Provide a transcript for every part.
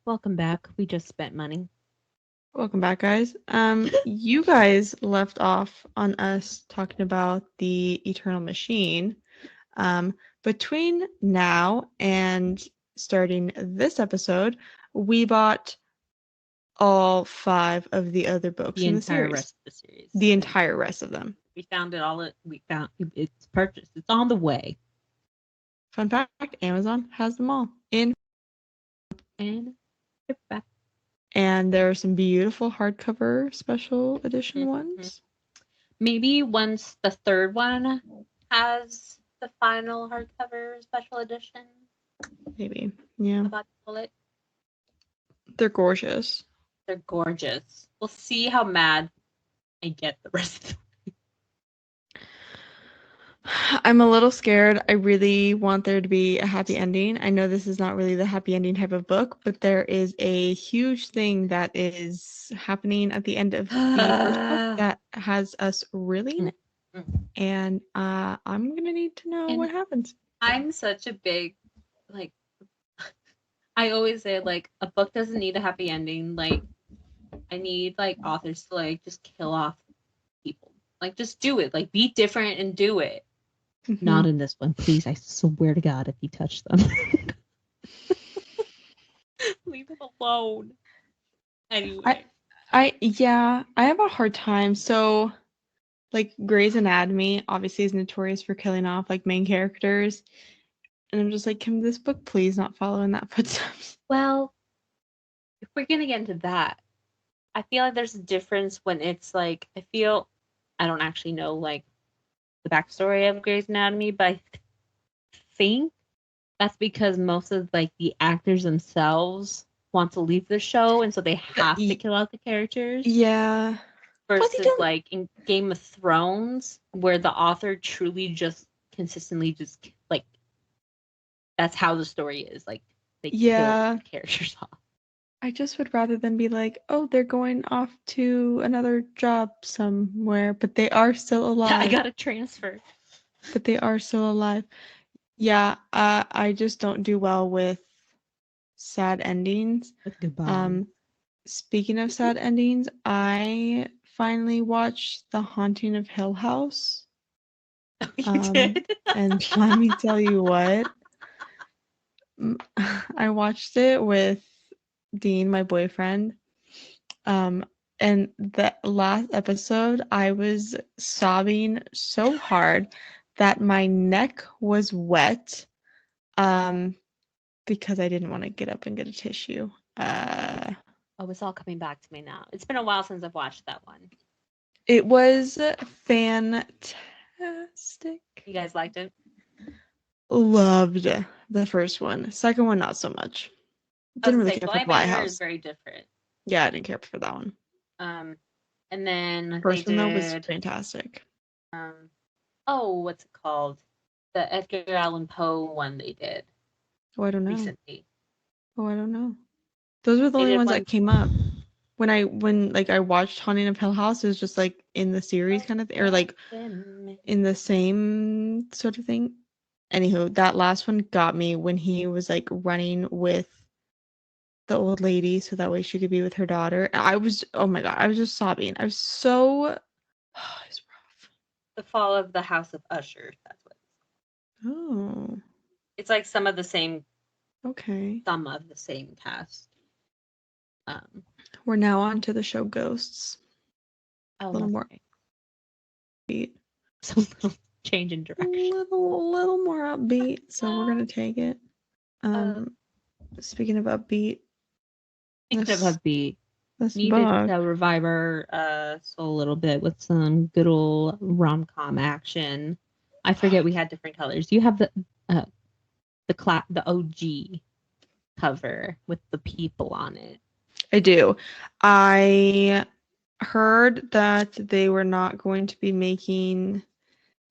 Welcome back. We just spent money. Welcome back, guys. You guys left off on us talking about the Eternal Machine. Between now and starting this episode, we bought all 5 of the other books The in the entire series. rest of the series. The entire rest of them. We found it all. We found it's purchased. It's on the way. Fun fact, Amazon has them all in. And it's back. And there are some beautiful hardcover special edition ones. Maybe once the third one has the final hardcover special edition. Maybe. Yeah. About to pull it. They're gorgeous. They're gorgeous. We'll see how mad I get the rest of the I'm a little scared. I really want there to be a happy ending. I know this is not really the happy ending type of book, but there is a huge thing that is happening at the end of the first book that has us reeling. And I'm gonna need to know what happens. I'm such a big, I always say, a book doesn't need a happy ending. I need, authors to, just kill off people. Just do it. Be different and do it. Mm-hmm. Not in this one, please. I swear to God, if you touch them. Leave them alone. Anyway. I have a hard time. So, Grey's Anatomy obviously is notorious for killing off, main characters. And I'm just like, can this book please not follow in that footsteps? Well, if we're going to get into that, I feel like there's a difference when it's, I don't actually know, the backstory of Grey's Anatomy, but I think that's because most of the actors themselves want to leave the show, and so they have to kill out the characters. Yeah. Versus in Game of Thrones, where the author truly just consistently just that's how the story is. They kill the characters off. I just would rather than be like, oh, they're going off to another job somewhere, but they are still alive. Yeah, I got a transfer. But they are still alive. Yeah, I just don't do well with sad endings. Goodbye. Speaking of sad endings, I finally watched The Haunting of Hill House. You did? And let me tell you what. I watched it with Dean, my boyfriend. And the last episode, I was sobbing so hard that my neck was wet because I didn't want to get up and get a tissue. Oh, it's all coming back to me now. It's been a while since I've watched that one. It was fantastic. You guys liked it? Loved the first one. Second one, not so much. Didn't really care for Lighthouse. Is very different. Yeah, I didn't care for that one. And then first one though was fantastic. What's it called? The Edgar Allan Poe one they did. Oh, I don't know. Recently. Oh, I don't know. Those were the only ones that came up. When I watched Haunting of Hill House, it was just in the series kind of thing, or in the same sort of thing. Anywho, that last one got me when he was running with the old lady so that way she could be with her daughter. I was, oh my God, I was just sobbing. I was so, it was rough. The Fall of the House of Usher, that's what it's called. Oh. It's some of the same. Okay. Some of the same cast. We're now on to the show Ghosts. Oh, a little more upbeat. So little change in direction. A little more upbeat. So we're gonna take it. Speaking of upbeat. This needed to revive our soul a little bit with some good old rom-com action. I forget we had different colors. You have the OG cover with the people on it. I do. I heard that they were not going to be making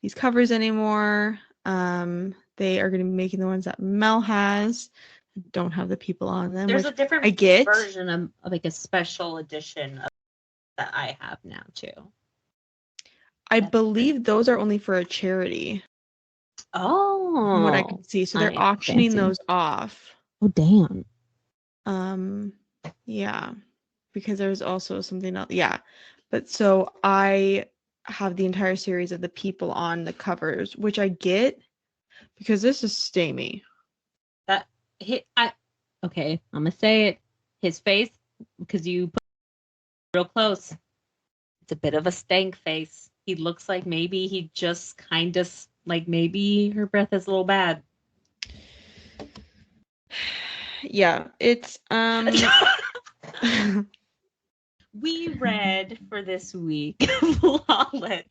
these covers anymore. They are going to be making the ones that Mel has. Don't have the people on them. There's a different version of a special edition that I have now too. I believe those are only for a charity. Oh, from what I can see, so they're auctioning those off. Oh, damn! Yeah, because there's also something else. Yeah, but so I have the entire series of the people on the covers, which I get because this is Stamy. Okay, I'm gonna say it. His face, because you put it real close, it's a bit of a stank face. He looks like maybe he just kind of like maybe her breath is a little bad. Yeah, it's We read for this week Flawless.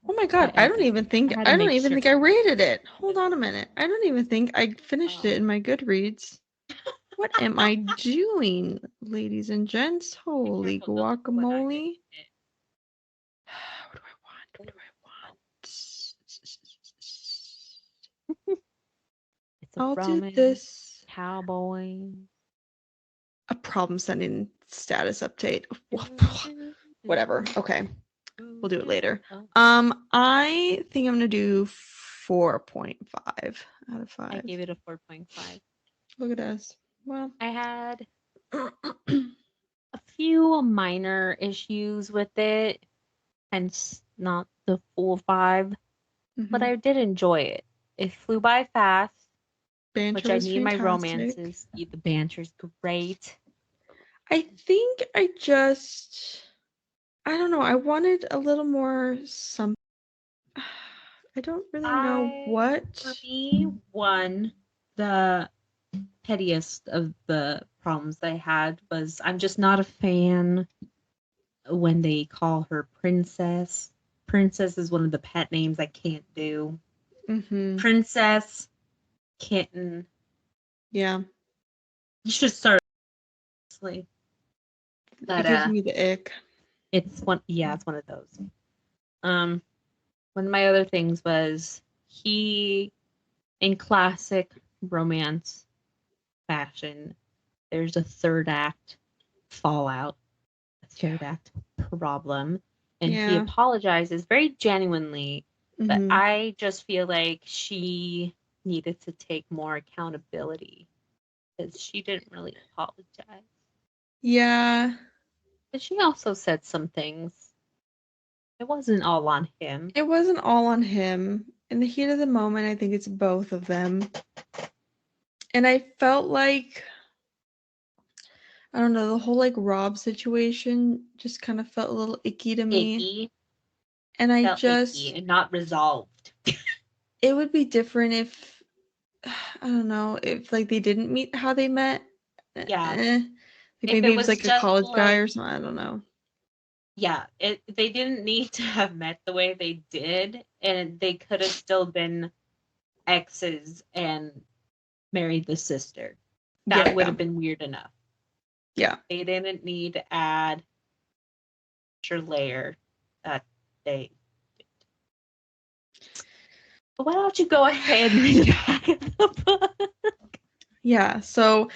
Oh my god, I don't even think I rated it. Hold on a minute. I don't even think I finished it in my Goodreads. What am I doing, ladies and gents? Holy guacamole. What do I want? What do I want? It's a I'll do romance, this. cowboy. A problem sending status update. Whatever. Okay. We'll do it later. I think I'm gonna do 4.5 out of 5. I gave it a 4.5. Look at us. Well, I had a few minor issues with it, and not the full 5, but I did enjoy it. It flew by fast, which I need my romances. The banter's great. I think I don't know. I wanted a little more something. I don't really know what. For me, the pettiest of the problems I had was I'm just not a fan when they call her Princess. Princess is one of the pet names I can't do. Princess, kitten. Yeah. You should start. It gives me the ick. It's one of those. One of my other things was he, in classic romance fashion, there's a third act fallout, a third act problem, and he apologizes very genuinely, but I just feel like she needed to take more accountability because she didn't really apologize. Yeah. But she also said some things. It wasn't all on him. It wasn't all on him. In the heat of the moment, I think it's both of them. And I felt like, I don't know, the whole like Rob situation just kind of felt a little icky to me. And I just icky and not resolved. It would be different if I don't know, if like they didn't meet how they met. Yeah. Like maybe it was like a college guy or something. I don't know. Yeah, they didn't need to have met the way they did, and they could have still been exes and married the sister. That would have been weird enough. Yeah. They didn't need to add extra layer that they did. But why don't you go ahead and read the back of the book? Yeah, so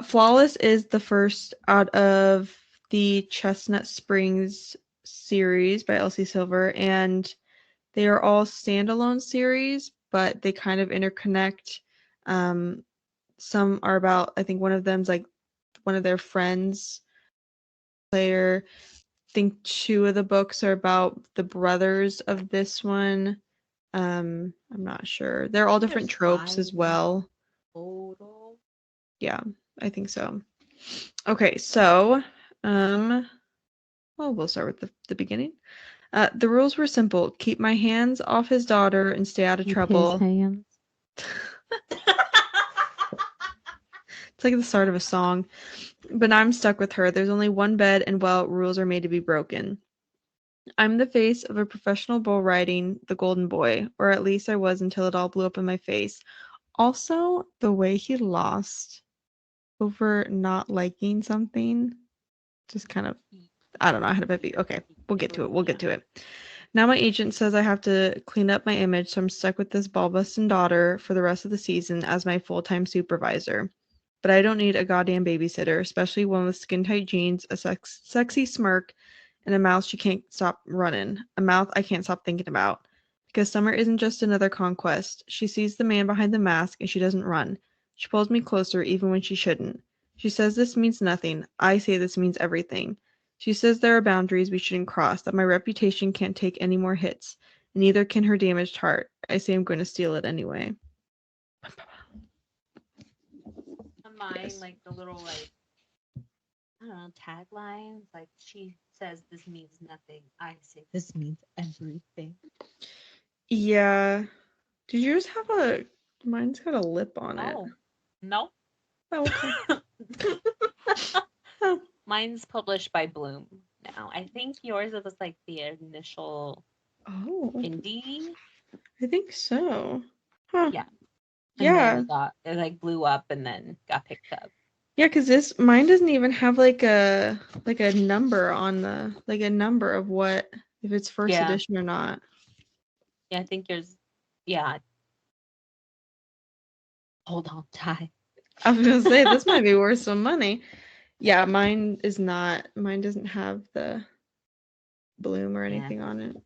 Flawless is the first out of the Chestnut Springs series by Elsie Silver, and they are all standalone series, but they kind of interconnect. Some are about, I think one of them's like one of their friends player. I think 2 of the books are about the brothers of this one. I'm not sure. They're all different tropes as well. Total. Yeah, I think so. Okay, so well, we'll start with the beginning. The rules were simple. Keep my hands off his daughter and stay out of trouble. His hands. It's like the start of a song. But now I'm stuck with her. There's only one bed, and well, rules are made to be broken. I'm the face of a professional bull riding, the golden boy, or at least I was until it all blew up in my face. Also, the way he lost over not liking something, just kind of, I don't know, I had a baby. Okay, we'll get to it. Now my agent says I have to clean up my image, so I'm stuck with this ball-busting daughter for the rest of the season as my full-time supervisor. But I don't need a goddamn babysitter, especially one with skin-tight jeans, a sexy smirk, and a mouth she can't stop running. A mouth I can't stop thinking about. Because Summer isn't just another conquest. She sees the man behind the mask and she doesn't run. She pulls me closer even when she shouldn't. She says this means nothing. I say this means everything. She says there are boundaries we shouldn't cross, that my reputation can't take any more hits, and neither can her damaged heart. I say I'm going to steal it anyway. Mine, yes. Like the little, like, I don't know, taglines. Like, she says this means nothing. I say this means everything. Yeah. Did yours have a... Mine's got a lip on it. No. Oh, okay. Oh. Mine's published by Bloom now. I think yours was like the initial indie. I think so. Huh. Yeah. And then it like blew up and then got picked up. Yeah, because mine doesn't even have like a number on the, like a number of what, if it's first edition or not. Yeah, I think yours, yeah. Hold on, Ty. I was gonna say this might be worth some money. Yeah, mine is not. Mine doesn't have the Bloom or anything on it.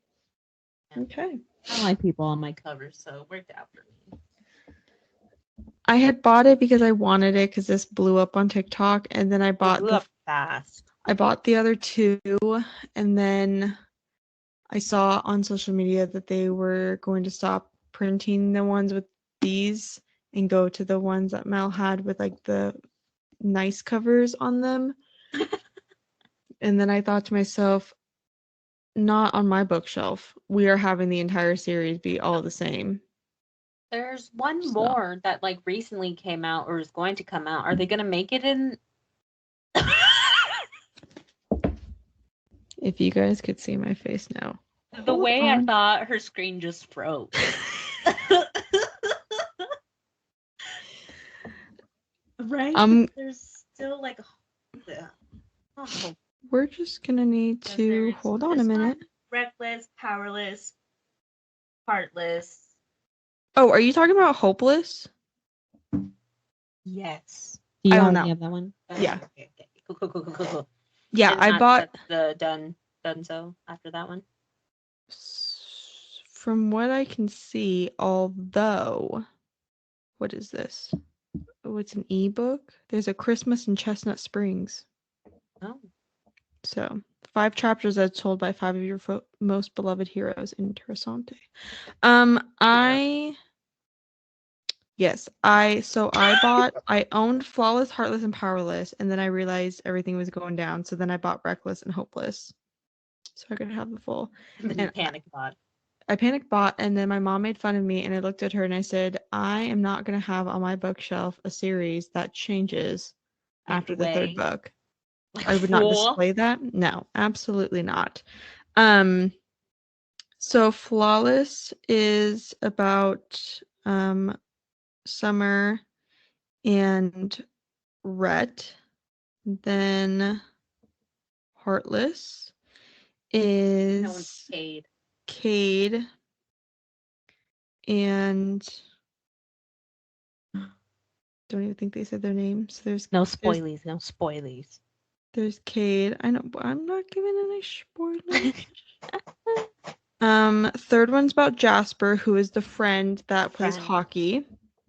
Yeah. Okay. I don't like people on my covers, so it worked out for me. I had bought it because I wanted it because this blew up on TikTok, and then I bought up fast. I bought the other two, and then I saw on social media that they were going to stop printing the ones with these and go to the ones that Mel had with like the nice covers on them. And then I thought to myself, not on my bookshelf. We are having the entire series be all the same. There's one more that like recently came out or is going to come out. Are they going to make it in? If you guys could see my face now. The way I thought her screen just froze. Right? There's still like... Oh. We're just going to need to... Hold on a minute. Reckless, powerless, heartless. Oh, are you talking about Hopeless? Yes. I don't know. Have that one? Yeah. Okay. Cool. Yeah, I bought the Dunzo after that one. From what I can see, although, what is this? Oh, it's an ebook. There's a Christmas in Chestnut Springs. Oh. So 5 chapters that's told by 5 of your most beloved heroes. Interessante. I owned Flawless, Heartless, and Powerless, and then I realized everything was going down. So then I bought Reckless and Hopeless, so I could have the full. And panic bought. I panic bought, and then my mom made fun of me, and I looked at her and I said, I am not going to have on my bookshelf a series that changes after the 3rd book. I would not display that. No, absolutely not. So Flawless is about Summer and Rhett. Then Heartless is Cade. And don't even think they said their names. There's no spoilies. There's Cade. I know, but I'm not giving any spoilers. 3rd one's about Jasper, who is the friend that plays hockey.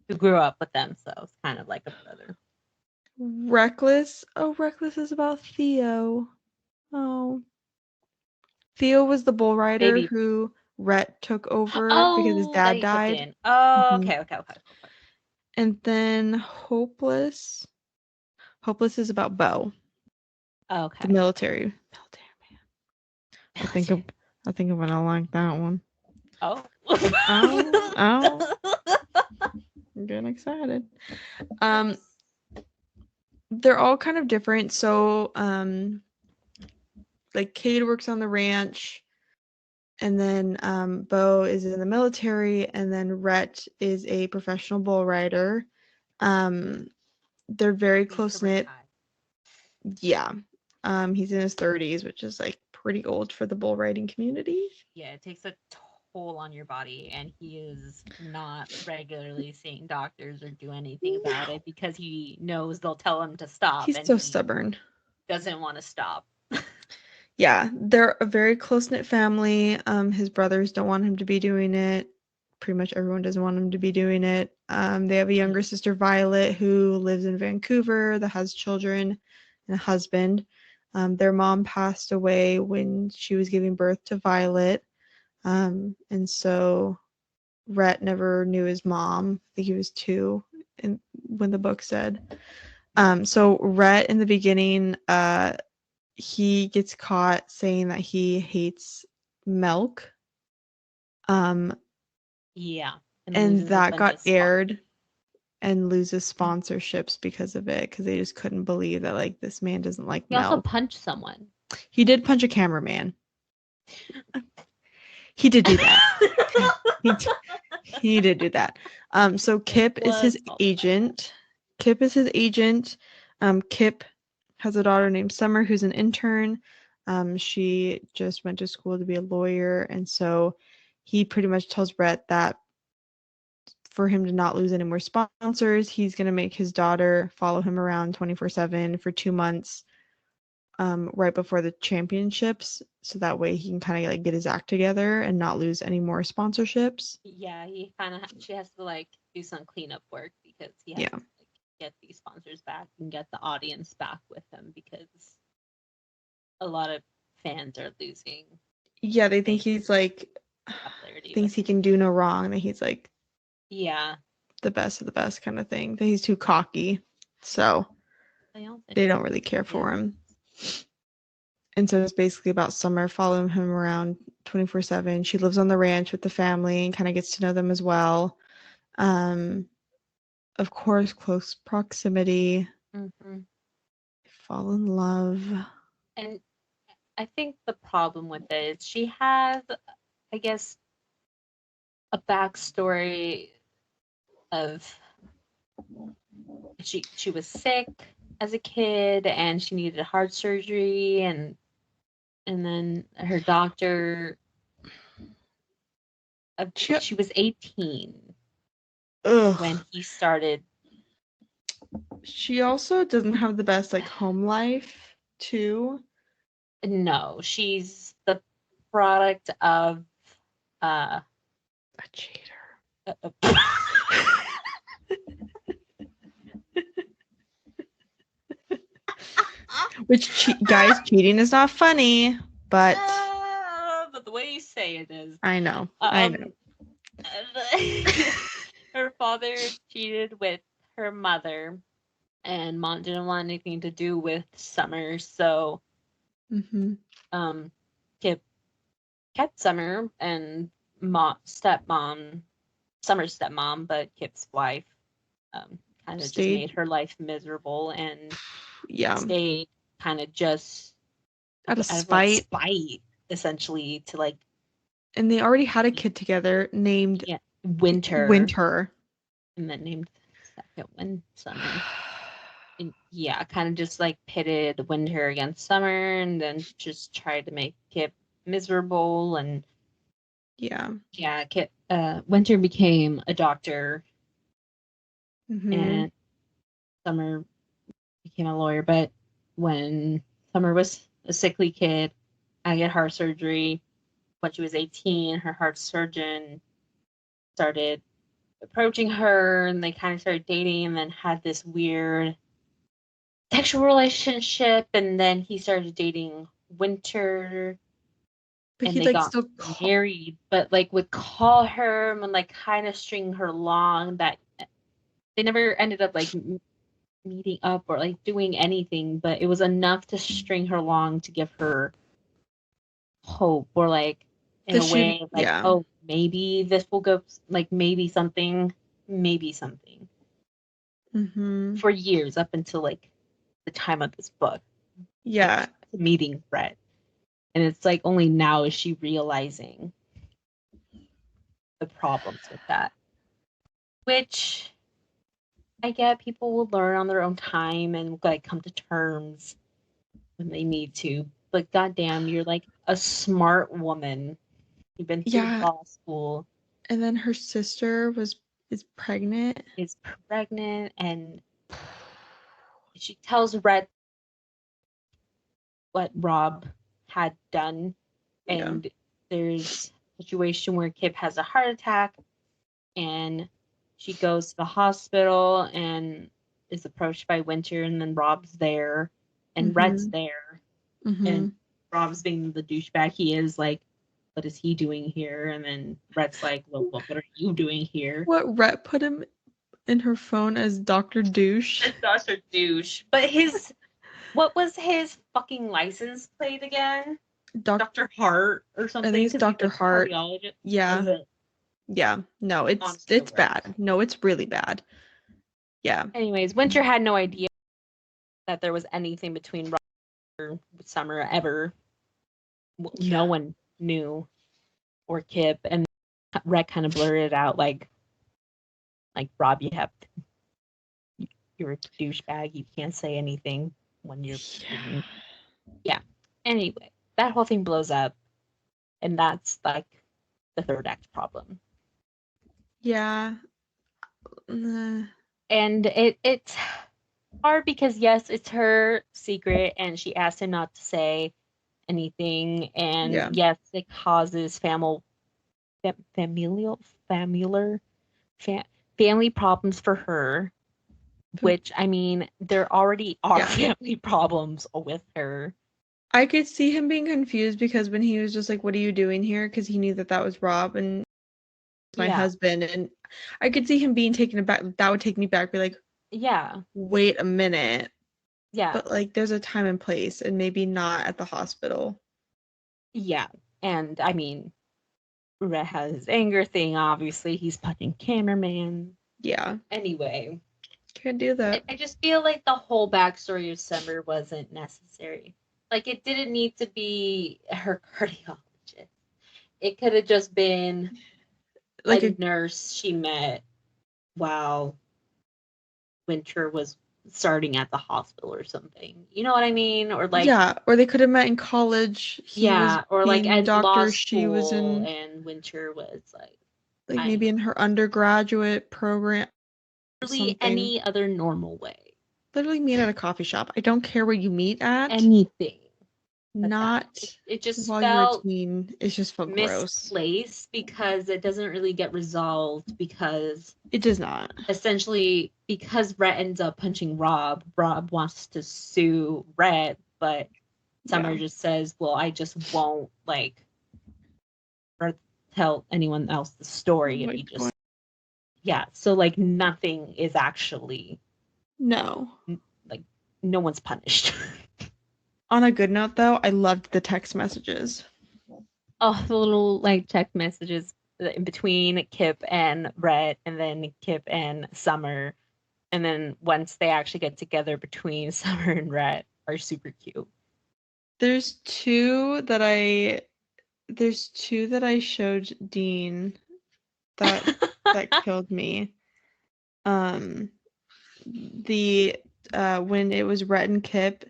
Who grew up with them, so it's kind of like a brother. Reckless. Oh, Reckless is about Theo. Oh. Theo was the bull rider who Rhett took over because his dad died. Oh, okay. And then Hopeless. Hopeless is about Bo. Okay. The military man. I think I'm gonna like that one. Oh. I'm getting excited. They're all kind of different. So, like Cade works on the ranch, and then Bo is in the military, and then Rhett is a professional bull rider. They're very close knit. Yeah. He's in his 30s, which is like pretty old for the bull riding community. Yeah, it takes a toll on your body, and he is not regularly seeing doctors or do anything about it because he knows they'll tell him to stop. He's so stubborn. Doesn't want to stop. Yeah, they're a very close-knit family. His brothers don't want him to be doing it. Pretty much everyone doesn't want him to be doing it. They have a younger sister, Violet, who lives in Vancouver, that has children and a husband. Their mom passed away when she was giving birth to Violet. And so Rhett never knew his mom. I think he was 2 when the book said. So Rhett in the beginning, he gets caught saying that he hates milk. Yeah. And that got aired and loses sponsorships because of it, because they just couldn't believe that like this man doesn't like milk. He also punched someone. He did punch a cameraman. He did do that. he did do that. So Kip is his agent. Kip has a daughter named Summer who's an intern. She just went to school to be a lawyer, and so he pretty much tells Rhett that for him to not lose any more sponsors, he's going to make his daughter follow him around 24/7 for 2 months, right before the championships, so that way he can kind of like get his act together and not lose any more sponsorships. Yeah, she has to like do some cleanup work because he has to like, get these sponsors back and get the audience back with him, because a lot of fans are losing. Yeah, they think he's like thinks he can do no wrong, that he's like the best of the best kind of thing, that he's too cocky, so they don't really care for him. And so it's basically about Summer following him around 24/7. She lives on the ranch with the family and kind of gets to know them as well. Of course, close proximity. Fall in love. And I think the problem with it is she has, I guess, a backstory of she was sick as a kid and she needed heart surgery, and then her doctor, she was 18 when he started. She also doesn't have the best like home life too. No, she's the product of a cheater. Which guys, cheating is not funny, but the way you say it is. I know. Her father cheated with her mother, and Mom didn't want anything to do with Summer, so Kip kept Summer, and Summer's stepmom, but Kip's wife, kind of just made her life miserable, and stayed kind of just out of spite, essentially, to like. And they already had a kid together named Winter, and then named the second one Summer. And kind of just like pitted Winter against Summer, and then just tried to make Kip miserable. And Kip, Winter became a doctor, and Summer became a lawyer. But when Summer was a sickly kid, I get heart surgery. When she was 18, her heart surgeon started approaching her, and they kind of started dating, and then had this weird sexual relationship, and then he started dating Winter, and they got married, but like would call her and like kind of string her along. That they never ended up like meeting up or like doing anything, but it was enough to string her along to give her hope, or like in a way like, oh, maybe this will go, like maybe something. For years, up until like the time of this book, meeting Rhett, and it's like only now is she realizing the problems with that, which I get people will learn on their own time and like come to terms when they need to, but goddamn, you're like a smart woman, you've been through law school, and then her sister is pregnant, and she tells Rhett what Rob had done, and there's a situation where Kip has a heart attack, and she goes to the hospital and is approached by Winter, and then Rob's there, and Rhett's there, and Rob's being the douchebag he is, like, what is he doing here? And then Rhett's like, well, what are you doing here? What, Rhett put him in her phone as Dr. Douche? As Dr. Douche. But what was his fucking license plate again? Dr. Hart or something? I think it's Dr. Hart. Yeah. Yeah. No, it's bad. No, it's really bad. Yeah. Anyways, Winter had no idea that there was anything between Rob or Summer ever. Yeah. No one knew, or Kip, and Rhett kind of blurted out like Rob, you're a douchebag. You can't say anything when you're yeah. Anyway, that whole thing blows up, and that's like the third act problem. Yeah. And it's hard because yes, it's her secret, and she asked him not to say anything, and yes, it causes family problems for her, which, I mean, there already are family problems with her. I could see him being confused because when he was just like, what are you doing here? Because he knew that was Rob and my husband, and I could see him being taken aback. That would take me back, be like, wait a minute. Yeah. But like, there's a time and place, and maybe not at the hospital. Yeah. And I mean, Rhett has his anger thing, obviously. He's punching cameraman. Yeah. Anyway. Can't do that. I just feel like the whole backstory of Summer wasn't necessary. Like, it didn't need to be her cardiologist. It could have just been like a nurse she met while Winter was starting at the hospital or something. You know what I mean? Or like, yeah, or they could have met in college. He was or like at law school, she was in, and Winter was like maybe in her undergraduate program. Literally any other normal way. Literally meet at a coffee shop. I don't care where you meet at. Anything. Not it just while felt you're a teen. It just felt misplaced because it doesn't really get resolved, because it does not. Essentially, because Rhett ends up punching Rob wants to sue Rhett, but Summer just says, well, I just won't tell anyone else the story if you just so like nothing is actually no one's punished. On a good note, though, I loved the text messages. Oh, the little text messages in between Kip and Rhett, and then Kip and Summer, and then once they actually get together between Summer and Rhett, are super cute. There's two that I showed Dean that killed me. When it was Rhett and Kip,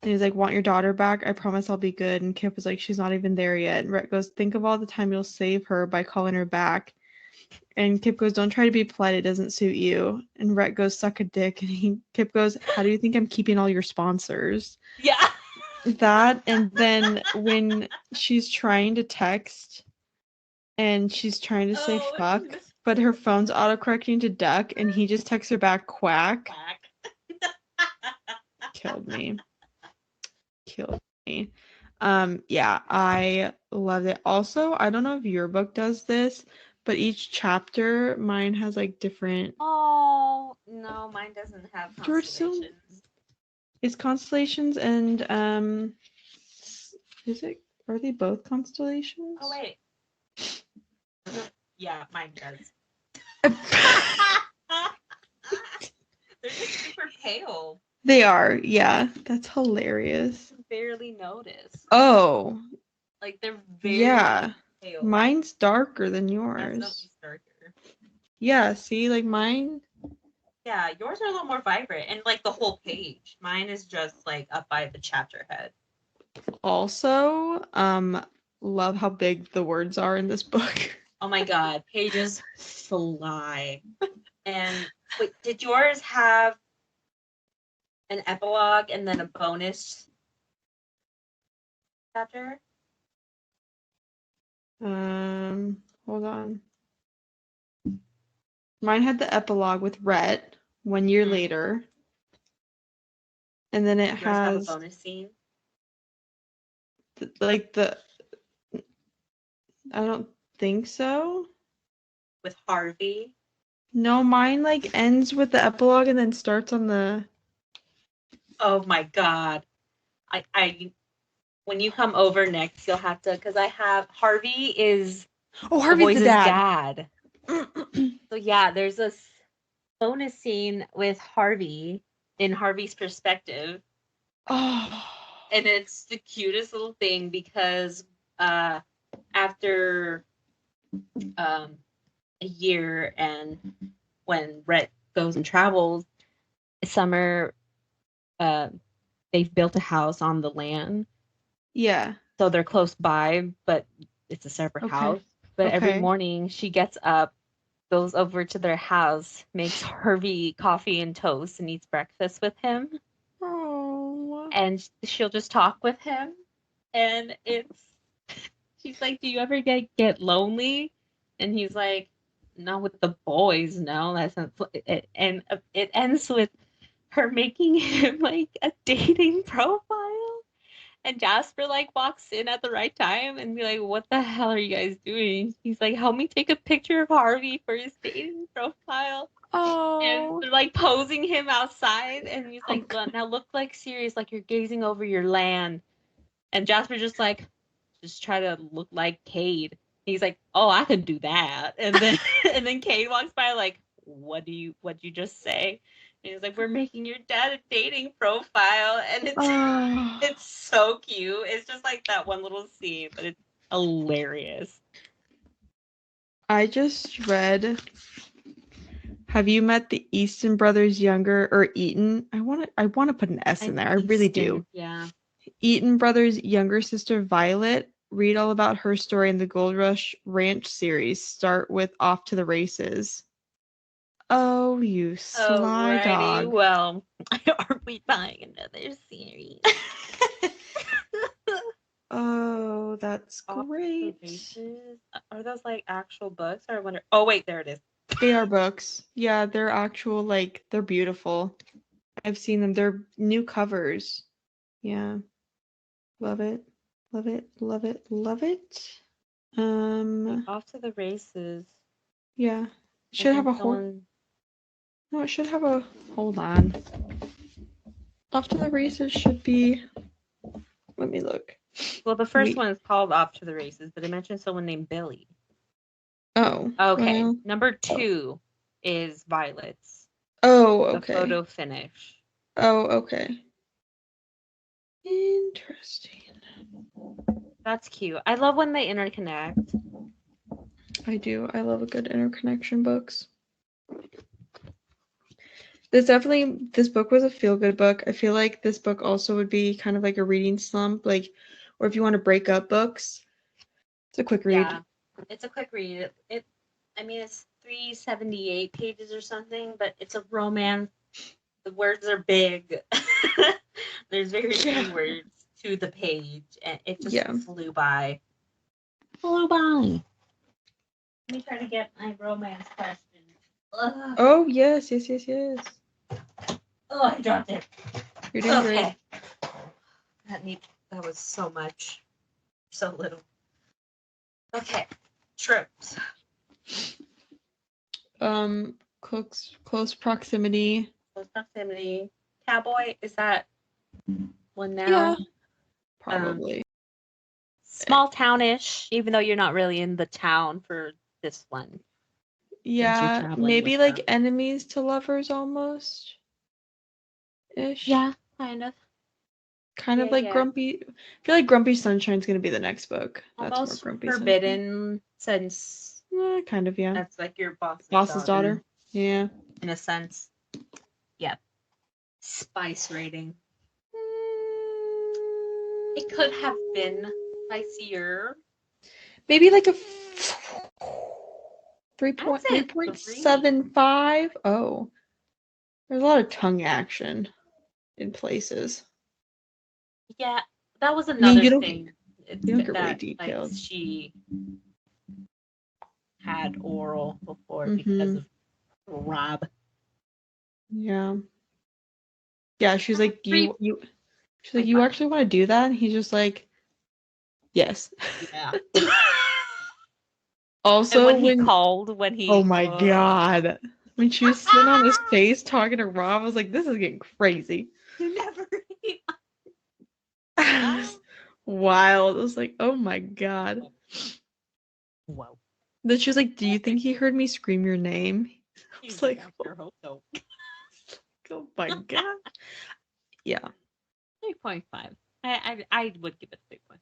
and he was like, want your daughter back? I promise I'll be good. And Kip was like, she's not even there yet. And Rhett goes, think of all the time you'll save her by calling her back. And Kip goes, don't try to be polite, it doesn't suit you. And Rhett goes, suck a dick. And Kip goes, how do you think I'm keeping all your sponsors? Yeah. That, and then when she's trying to text and she's trying to say fuck, but her phone's autocorrecting to duck, and he just texts her back quack. Killed me. Yeah, I loved it. Also, I don't know if your book does this, but each chapter, mine has different. Oh no, mine doesn't have constellations. It's constellations and are they both constellations? Oh wait. Yeah, mine does. They're just super pale. They are, yeah. That's hilarious. Barely notice. Oh. They're very pale. Mine's darker than yours. That's darker. Yeah, see, mine. Yeah, yours are a little more vibrant, and the whole page. Mine is just up by the chapter head. Also, love how big the words are in this book. Oh my god, pages fly. And wait, did yours have an epilogue and then a bonus chapter? Hold on. Mine had the epilogue with Rhett 1 year later. And then it Yours have a has bonus scene? I don't think so. With Harvey? No, mine like ends with the epilogue and then starts on the. Oh my god. I when you come over next, you'll have to, because I have Harvey is Harvey's the dad. So yeah, there's a bonus scene with Harvey in Harvey's perspective. Oh. And it's the cutest little thing because after a year and when Rhett goes and travels, Summer, they've built a house on the land. Yeah. So they're close by, but it's a separate house. But every morning she gets up, goes over to their house, makes Harvey coffee and toast, and eats breakfast with him. Oh. And she'll just talk with him. And she's like, do you ever get lonely? And he's like, not with the boys, no. That's not it. And it ends with her making him like a dating profile. And Jasper like walks in at the right time and be like, what the hell are you guys doing? He's like, help me take a picture of Harvey for his dating profile. Oh. And they're like posing him outside, and he's like, now look like serious, like you're gazing over your land. And Jasper just like, just try to look like Cade. He's like, oh, I could do that. And then and then Cade walks by like, what'd you just say? And he's like, we're making your dad a dating profile. And it's so cute. It's just like that one little scene, but it's hilarious. I just read, have you met the Easton brothers younger, or Eaton? I want to put an S in there. I really do. Yeah. Eaton brothers' younger sister Violet. Read all about her story in the Gold Rush Ranch series. Start with Off to the Races. Oh, you sly dog. Well, are we buying another series? Oh, that's great. Are those like actual books? Or I wonder. Oh wait, there it is. They are books. Yeah, they're actual, like, they're beautiful. I've seen them. They're new covers. Yeah. Love it. Love it. Love it. Love it. Off to the Races. Yeah. Should have a horse. No, it should have a. Hold on. Off to the Races should be. Let me look. Well, the first one is called Off to the Races, but they mentioned someone named Billy. Oh. Okay. Well, number 2 is Violet's. Oh, okay. The photo finish. Oh, okay. Interesting. That's cute. I love when they interconnect. I do. I love a good interconnection books. This book was a feel-good book. I feel like this book also would be kind of like a reading slump, like, or if you want to break up books. It's a quick read. Yeah, it's a quick read. I mean, it's 378 pages or something, but it's a romance. The words are big. There's very few words to the page, and it just flew by. Let me try to get my romance question. Ugh. Oh, yes. Oh, I dropped it. You're doing great. That was so much. So little. Okay. Trips. Close proximity. Close proximity. Cowboy, is that one now? Yeah. Probably. Small townish, even though you're not really in the town for this one. Yeah, maybe like enemies to lovers almost. Ish. Yeah, kind of. Kind of like Grumpy. I feel like Grumpy Sunshine's gonna be the next book. Almost that's more Grumpy forbidden Sunshine. Since kind of, yeah. That's like your boss's daughter. Yeah. In a sense. Yeah. Spice rating. It could have been spicier. Maybe like a 3.75. Oh. There's a lot of tongue action in places. Yeah, that was another thing. You don't get really detailed. Like, she had oral before because of Rob. Yeah. Yeah, she's like, she's like, you actually want to do that? And he's just like, yes. Yeah. Also, and when he oh my God. When she was sitting on his face talking to Rob, I was like, this is getting crazy. You never Wild. I was like, oh my God. Whoa. Then she was like, do you think he heard me scream your name? I was like, I sure hope so. Oh my God. Yeah. 3.5. I would give it 3.5.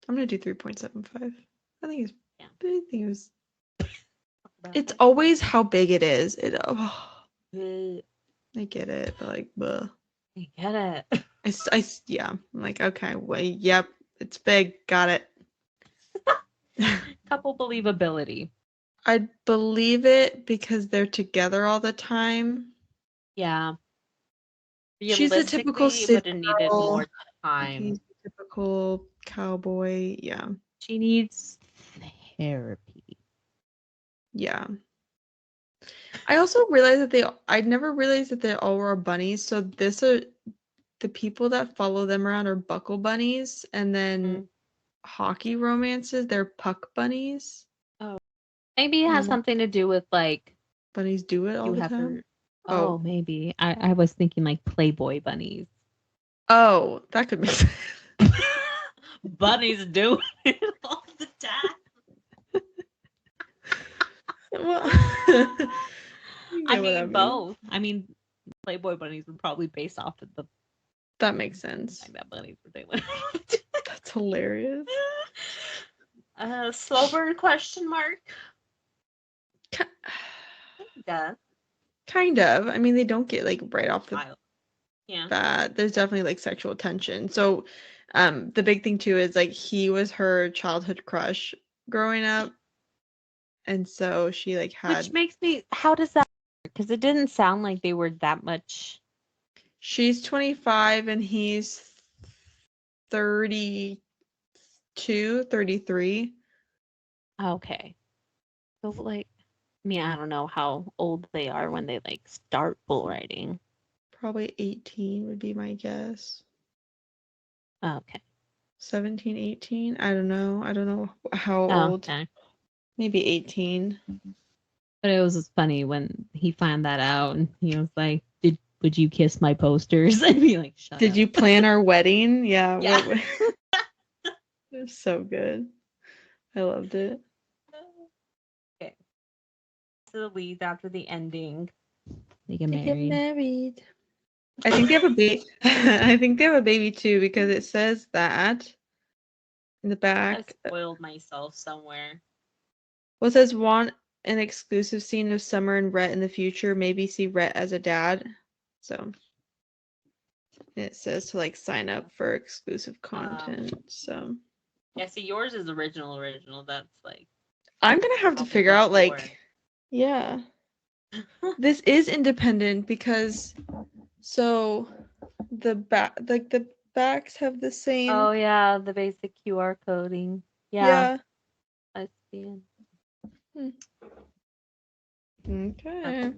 I'm gonna do 3.75. I think it was. It's always how big it is. I get it, but like, bleh. I get it. Yeah. I'm like, okay, wait, yep, it's big, got it. Couple believability. I believe it because they're together all the time. Yeah. She's a typical city would have needed more time. He's a typical cowboy. Yeah. She needs therapy. Yeah. I also realized that I'd never realized that they all were bunnies. So the people that follow them around are buckle bunnies, and then hockey romances, they're puck bunnies. Oh. Maybe it has something to do with like bunnies do it all the time. Oh, maybe. I was thinking like Playboy bunnies. Oh, that could make sense. Bunnies do it all the time. Well, I mean, both. I mean, Playboy bunnies were probably based off of the. That makes sense. Like that bunnies were doing. That's hilarious. Slow burn question mark. Kind of. I mean, they don't get like right off the yeah. bat. There's definitely like sexual tension. So, the big thing too is like he was her childhood crush growing up, and so she like had. Which makes me. How does that? Because it didn't sound like they were that much. She's 25 and he's 32, 33. Okay. So like, I mean, I don't know how old they are when they like start bull riding. Probably 18 would be my guess. Okay. 17, 18. I don't know how old. Okay. Maybe 18. But it was just funny when he found that out and he was like, would you kiss my posters? I'd be like, shut up. Did you plan our wedding? Yeah. Yeah. It was so good. I loved it. Okay. So the leads after the ending. They get married. I think they have a baby. I think they have a baby too because it says that in the back. I spoiled myself somewhere. Well, it says want an exclusive scene of Summer and Rhett in the future. Maybe see Rhett as a dad. So it says to like sign up for exclusive content. So yeah, see, yours is original. That's like I'm gonna have to figure out like, yeah. This is independent because so the backs have the same. Oh yeah, the basic QR coding. Yeah. I see. Okay.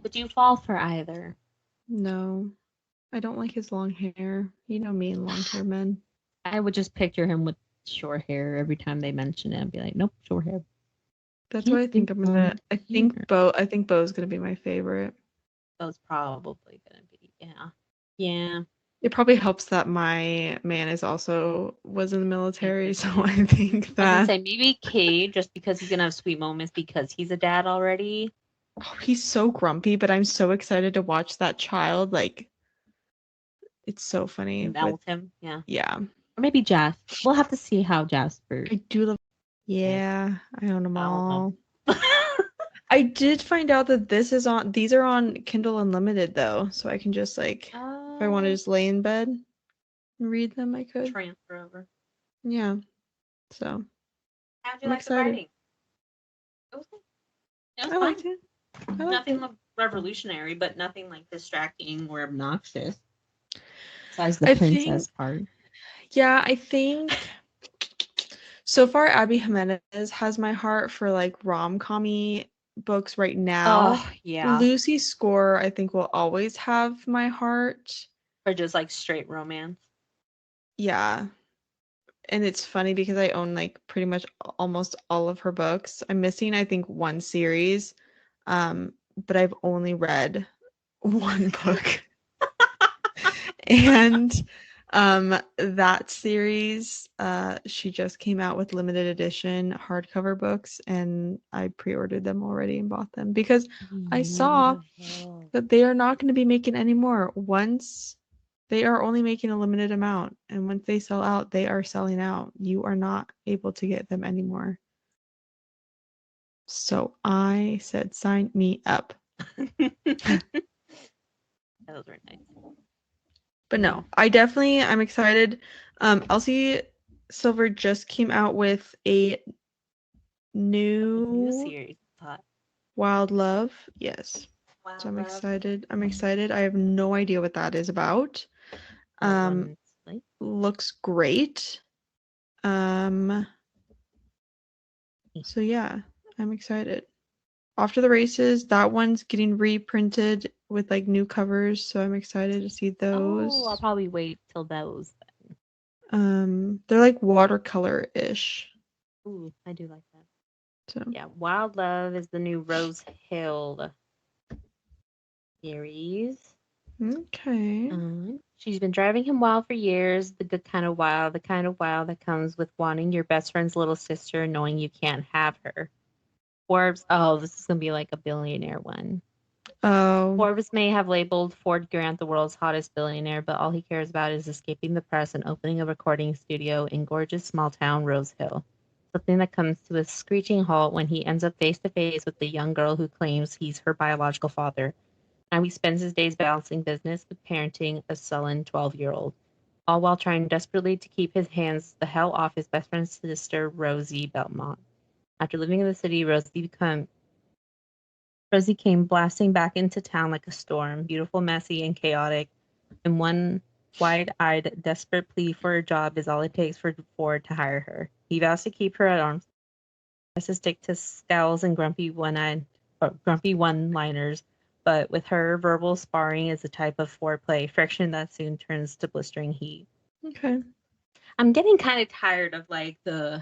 Would you fall for either? No. I don't like his long hair. You know me and long hair men. I would just picture him with short hair every time they mention it and be like, nope, short hair. That's what I think I'm gonna. I think Bo's gonna be my favorite. Bo's probably gonna be, yeah. It probably helps that my man was in the military, so I think that. I was gonna say maybe Cade, just because he's gonna have sweet moments because he's a dad already. Oh, he's so grumpy, but I'm so excited to watch that child. Like, it's so funny. Melt him, yeah. Yeah. Or maybe Jasper. We'll have to see how Jasper. I do love. Yeah, I own them all. I did find out that these are on Kindle Unlimited though, so I can just like if I want to just lay in bed and read them, I could transfer over. Yeah. So how'd you like the writing? It was I liked it. Nothing revolutionary, but nothing like distracting or obnoxious. Besides the princess part. Yeah, I think so far Abby Jimenez has my heart for like rom-com-y books right now. Oh, yeah. Lucy's Score, I think, will always have my heart. Or just like straight romance. Yeah. And it's funny because I own like pretty much almost all of her books. I'm missing, I think, one series. But I've only read one book. And that series, she just came out with limited edition hardcover books, and I pre-ordered them already and bought them because I saw that they are not going to be making any more. Once they are only making a limited amount, and once they sell out, they are selling out. You are not able to get them anymore. So I said, sign me up. Those were nice. But no, I'm excited. Elsie Silver just came out with a new series. Wild Love. Yes. Wild So I'm Love. excited. I'm excited. I have no idea what that is about. Looks great. So yeah, I'm excited. After the Races, that one's getting reprinted with like new covers, so I'm excited to see those. Oh, I'll probably wait till those then. They're like watercolor-ish. Ooh, I do like that. So yeah, Wild Love is the new Rose Hill series. Okay. She's been driving him wild for years, the good kind of wild, the kind of wild that comes with wanting your best friend's little sister, knowing you can't have her. Forbes, this is going to be like a billionaire one. Oh. Forbes may have labeled Ford Grant the world's hottest billionaire, but all he cares about is escaping the press and opening a recording studio in gorgeous small town Rose Hill. Something that comes to a screeching halt when he ends up face to face with the young girl who claims he's her biological father. Now he spends his days balancing business with parenting a sullen 12-year-old, all while trying desperately to keep his hands the hell off his best friend's sister, Rosie Belmont. After living in the city, Rosie came blasting back into town like a storm, beautiful, messy, and chaotic, and one wide-eyed, desperate plea for a job is all it takes for Ford to hire her. He vows to keep her at arm's length, to stick to scowls and grumpy one-liners, but with her, verbal sparring is a type of foreplay, friction that soon turns to blistering heat. Okay. I'm getting kind of tired of like the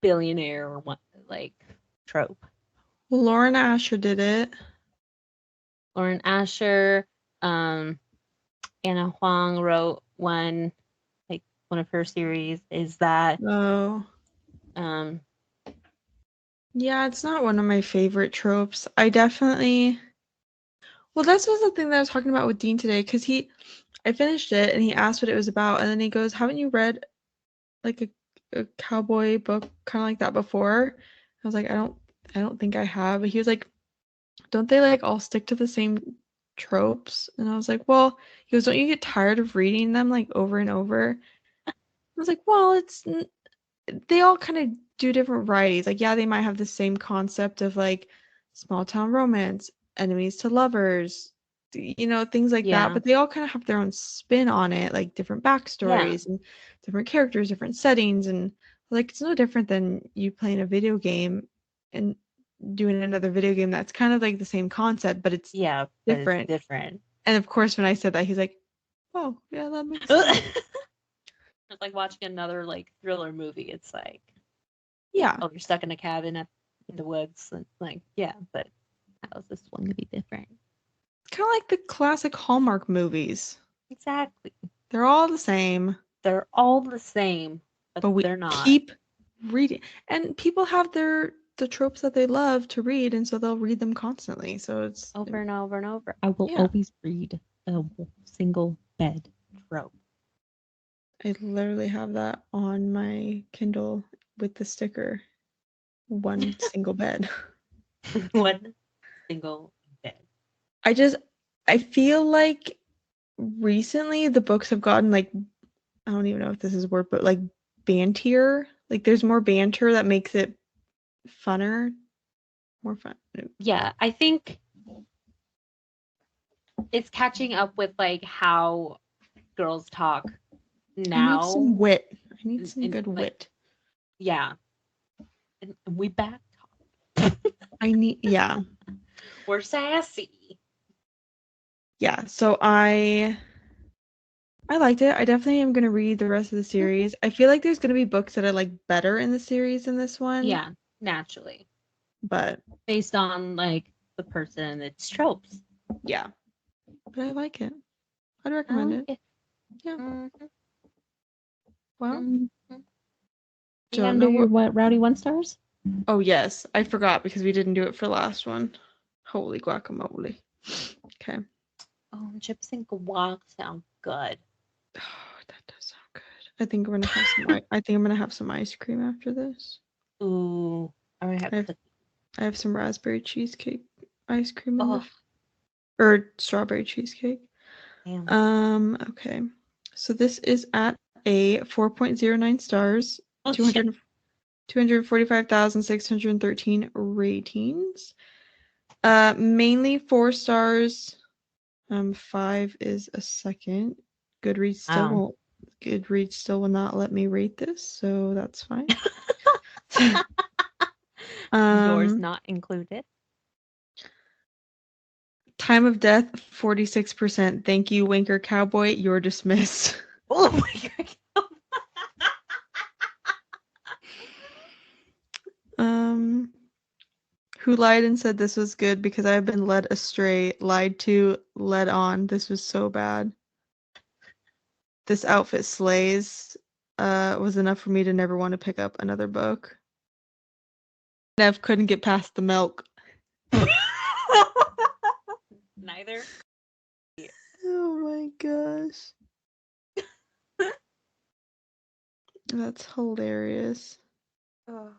billionaire like trope. Lauren Asher did it. Lauren Asher, Anna Huang wrote one of her series. Is that yeah, it's not one of my favorite tropes. I definitely this was the thing that I was talking about with Dean today, because I finished it and he asked what it was about, and then he goes, haven't you read like a cowboy book kind of like that before? I was like, I don't think I have. But he was like, don't they like all stick to the same tropes? And I was like, well, he goes, don't you get tired of reading them like over and over? I was like, well, they all kind of do different varieties. Like, yeah, they might have the same concept of like small town romance, enemies to lovers, things like that, but they all kind of have their own spin on it, like different backstories and different characters, different settings, and like it's no different than you playing a video game and doing another video game that's kind of like the same concept, but it's different. And of course, when I said that, he's like, oh yeah, that makes sense. It's like watching another like thriller movie. It's like, yeah, you're stuck in a cabin in the woods, and like, but how is this one gonna be different? It's kind of like the classic Hallmark movies. Exactly. They're all the same. They're all the same, but they're not. Keep reading, and people have the tropes that they love to read, and so they'll read them constantly. So it's over and over and over. I will always read a single bed trope. I literally have that on my Kindle with the sticker. One single bed. One single bed. I feel like recently the books have gotten like, I don't even know if this is a word, but like bantier. Like there's more banter that makes it funner. More fun. Yeah, I think it's catching up with like how girls talk now. I need some wit. I need some good wit. Yeah. And we back Yeah. We're sassy. Yeah, so I liked it. I definitely am going to read the rest of the series. I feel like there's going to be books that I like better in the series than this one. Yeah, naturally. But based on like the person and its tropes. Yeah. But I like it. I'd I recommend like it. it. Yeah. Mm-hmm. Well, Mm-hmm. You don't gonna know do your what. what rowdy one stars? Oh, yes. I forgot because we didn't do it for last one. Holy guacamole. Okay. Oh, chips and guac sound good. Oh, that does sound good. I think I'm gonna have some. I think I'm gonna have some ice cream after this. Ooh, I'm gonna have I have, cookies. I have some raspberry cheesecake ice cream in Oh, or strawberry cheesecake. damn. Okay. So this is at a 4.09 stars, Oh shit. 200, 245,613 ratings. Mainly 4 stars. 5 is a second. Wow. Goodreads still will not let me rate this, so that's fine. Yours um, not included. Time of death 46%. Thank you, Winker Cowboy. You're dismissed. Oh my god. um, who lied and said this was good because I have been led astray, lied to, led on. This was so bad. This outfit slays. Was enough for me to never want to pick up another book. Nev couldn't get past the milk. Neither. Oh my gosh. That's hilarious. Oh,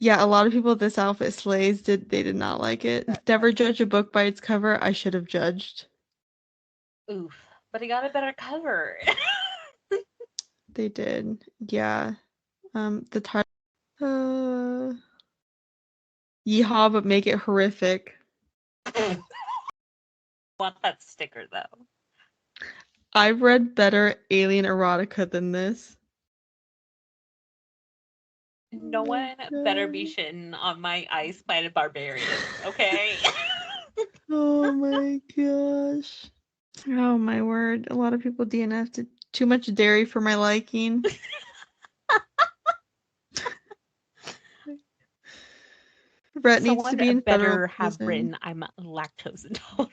Yeah, a lot of people this outfit slays they did not like it. that Never does. judge a book by its cover. I should have judged. Oof. But he got a better cover. They did. Yeah. The title Yeehaw, but make it horrific. Want that sticker though. I've read better alien erotica than this. No Oh my one better be god. shitting on my ice by the barbarian, okay? Oh my gosh. Oh my word. A lot of people DNF'd too much dairy for my liking. Rhett needs to Someone be in federal better have prison. written I'm lactose intolerant.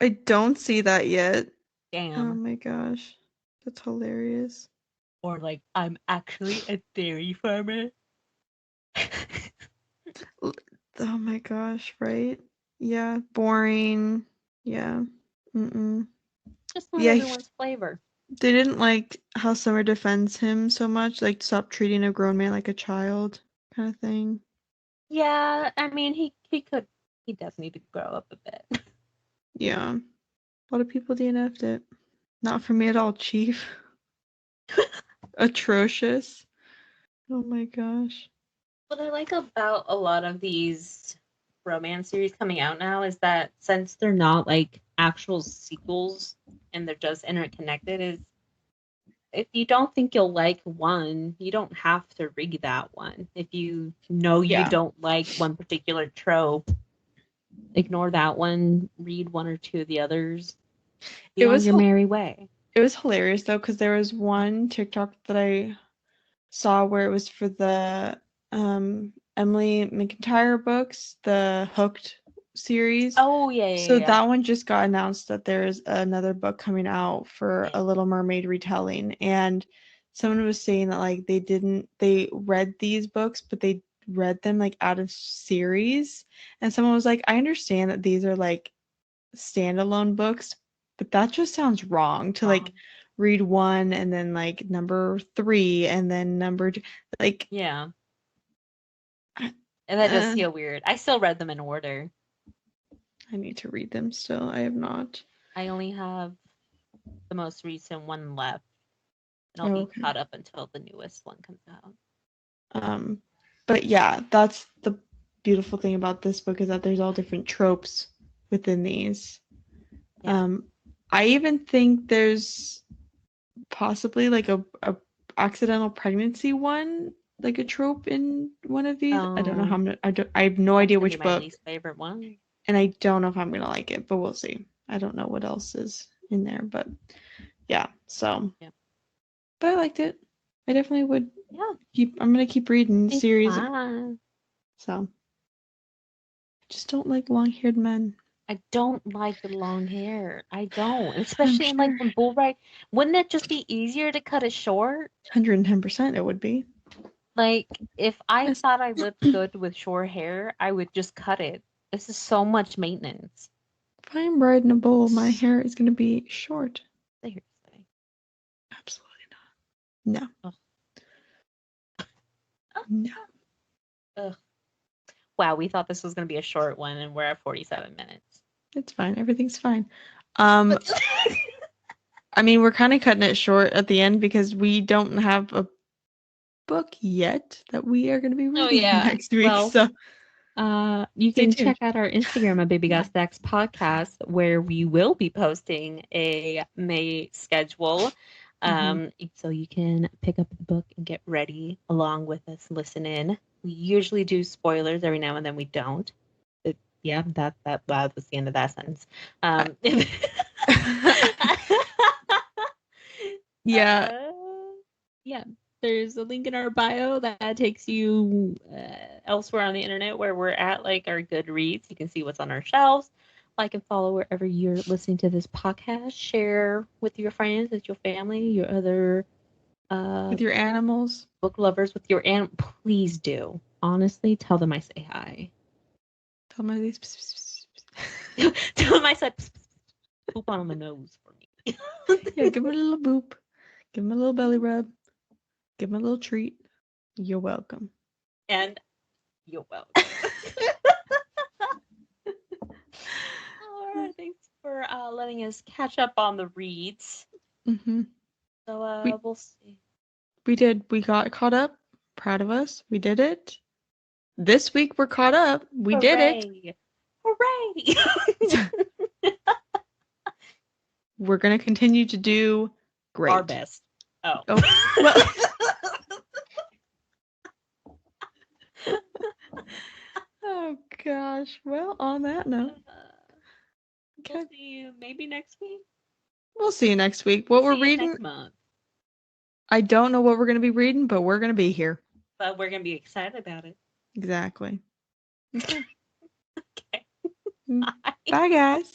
I don't see that yet. Oh Damn. my gosh. That's hilarious. Or like I'm actually a dairy farmer. Oh my gosh, right? Yeah, boring. Yeah. Mm-mm. Just not Yeah, everyone's flavor. they didn't like how Summer defends him so much, like stop treating a grown man like a child kind of thing. Yeah, I mean he does need to grow up a bit. Yeah. A lot of people DNF'd it. Not for me at all, Chief. Atrocious. Oh my gosh. What I like about a lot of these romance series coming out now is that since they're not like actual sequels and they're just interconnected, is if you don't think you'll like one, you don't have to read that one. If you know you Yeah. don't like one particular trope, ignore that one, read one or two of the others, be It on was your merry way. it was hilarious though, because there was one TikTok that I saw where it was for the Emily McIntyre books, the Hooked series. Oh yeah, yeah, So yeah. that one just got announced that there's another book coming out for Yeah. a Little Mermaid retelling. And someone was saying that like they read these books, but they read them like out of series. And someone was like, I understand that these are like standalone books, but that just sounds wrong to like read one and then like number 3 and then number 2. Like, Yeah. And that does uh, feel weird. I still read them in order. I need to read them still. I have not. I only have the most recent one left, and I'll Oh, be okay. caught up until the newest one comes out. But yeah, that's the beautiful thing about this book is that there's all different tropes within these. Yeah. I even think there's possibly like a accidental pregnancy one like a trope in one of these. I don't know how I'm gonna, I have no idea which my book. least favorite one. And I don't know if I'm gonna like it, but we'll see. I don't know what else is in there, but yeah. So, yeah. But I liked it. I definitely would. Yeah. I'm gonna keep reading the series. Fun. So, I just don't like long-haired men. I don't like the long hair. I don't, especially in like when bull ride. Wouldn't it just be easier to cut it short? 110% it would be. Like if I thought I looked good with short hair, I would just cut it. This is so much maintenance. If I'm riding a bull, my hair is gonna be short. Seriously. Absolutely not. No. No. Ugh. Wow, we thought this was going to be a short one, and we're at 47 minutes. It's fine. Everything's fine. I mean, we're kind of cutting it short at the end because we don't have a book yet that we are going to be reading next week. Well, so you can check out our Instagram at Baby Got Stacks Podcast, where we will be posting a May schedule. So you can pick up the book and get ready along with us, listen in. We usually do spoilers every now and then we don't. Yeah, that was the end of that sentence. Yeah. Yeah. There's a link in our bio that takes you elsewhere on the internet where we're at, like our Goodreads. You can see what's on our shelves. Like and follow wherever you're listening to this podcast. Share with your friends, with your family, your other with your animals, book lovers, with your please do. Honestly, tell them I say hi. Tell them tell them I said poop on my nose for me. Yeah, give them a little boop. Give them a little belly rub. Give them a little treat. You're welcome. And you're welcome. All right, thanks for letting us catch up on the reads. So we'll see. We did. We got caught up. Proud of us. We did it. This week we're caught up. We did it. Hooray! We're going to continue to do great. Our best. Oh. Well. Oh gosh. Well, on that note. Okay. We'll see you maybe next week. We'll see you next week. What we're reading next month. I don't know what we're going to be reading, but we're going to be here. But we're going to be excited about it. Exactly. Okay. Okay. Bye guys.